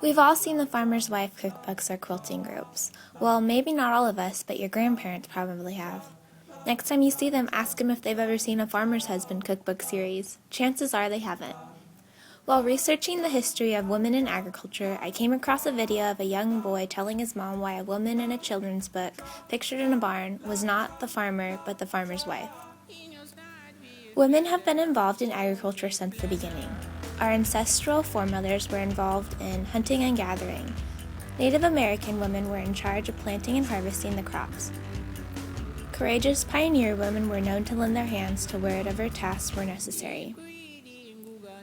We've all seen the farmer's wife cookbooks or quilting groups. Well, maybe not all of us, but your grandparents probably have. Next time you see them, ask them if they've ever seen a farmer's husband cookbook series. Chances are they haven't. While researching the history of women in agriculture, I came across a video of a young boy telling his mom why a woman in a children's book, pictured in a barn, was not the farmer, but the farmer's wife. Women have been involved in agriculture since the beginning. Our ancestral foremothers were involved in hunting and gathering. Native American women were in charge of planting and harvesting the crops. Courageous pioneer women were known to lend their hands to wherever tasks were necessary.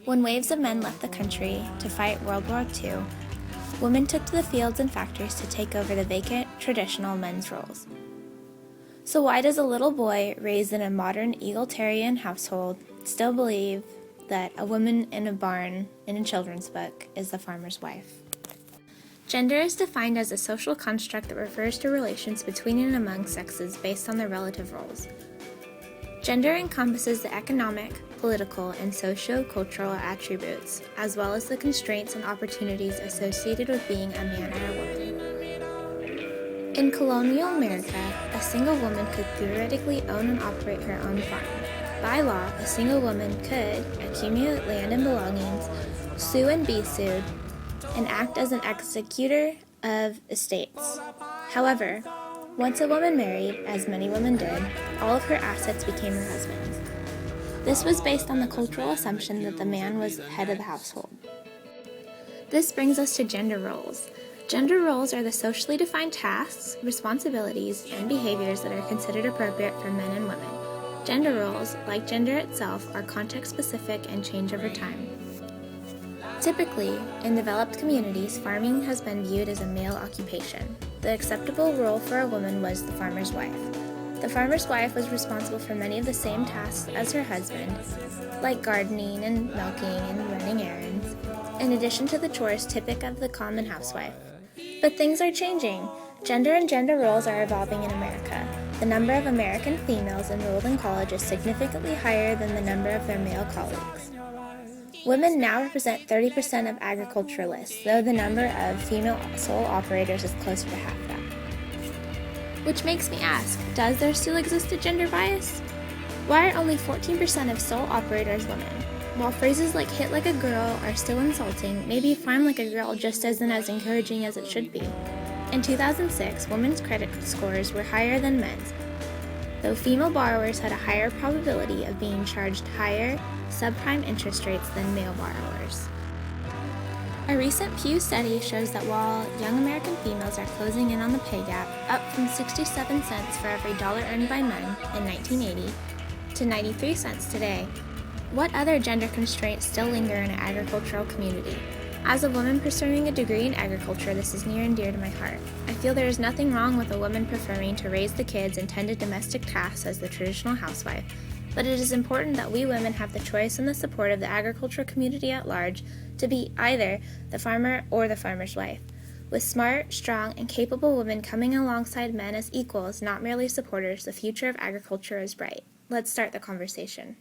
When waves of men left the country to fight World War II, women took to the fields and factories to take over the vacant, traditional men's roles. So why does a little boy raised in a modern egalitarian household still believe that a woman in a barn in a children's book is the farmer's wife? Gender is defined as a social construct that refers to relations between and among sexes based on their relative roles. Gender encompasses the economic, political, and socio-cultural attributes, as well as the constraints and opportunities associated with being a man or a woman. In colonial America, a single woman could theoretically own and operate her own farm. By law, a single woman could accumulate land and belongings, sue and be sued, and act as an executor of estates. However, once a woman married, as many women did, all of her assets became her husband's. This was based on the cultural assumption that the man was head of the household. This brings us to gender roles. Gender roles are the socially defined tasks, responsibilities, and behaviors that are considered appropriate for men and women. Gender roles, like gender itself, are context-specific and change over time. Typically, in developed communities, farming has been viewed as a male occupation. The acceptable role for a woman was the farmer's wife. The farmer's wife was responsible for many of the same tasks as her husband, like gardening and milking and running errands, in addition to the chores typical of the common housewife. But things are changing. Gender and gender roles are evolving in America. The number of American females enrolled in college is significantly higher than the number of their male colleagues. Women now represent 30% of agriculturalists, though the number of female sole operators is closer to half that. Which makes me ask, does there still exist a gender bias? Why are only 14% of sole operators women? While phrases like hit like a girl are still insulting, maybe farm like a girl just isn't as encouraging as it should be. In 2006, women's credit scores were higher than men's, though female borrowers had a higher probability of being charged higher subprime interest rates than male borrowers. A recent Pew study shows that while young American females are closing in on the pay gap, up from 67 cents for every dollar earned by men in 1980 to 93 cents today, what other gender constraints still linger in an agricultural community? As a woman pursuing a degree in agriculture, this is near and dear to my heart. I feel there is nothing wrong with a woman preferring to raise the kids and tend to domestic tasks as the traditional housewife, but it is important that we women have the choice and the support of the agricultural community at large to be either the farmer or the farmer's wife. With smart, strong, and capable women coming alongside men as equals, not merely supporters, the future of agriculture is bright. Let's start the conversation.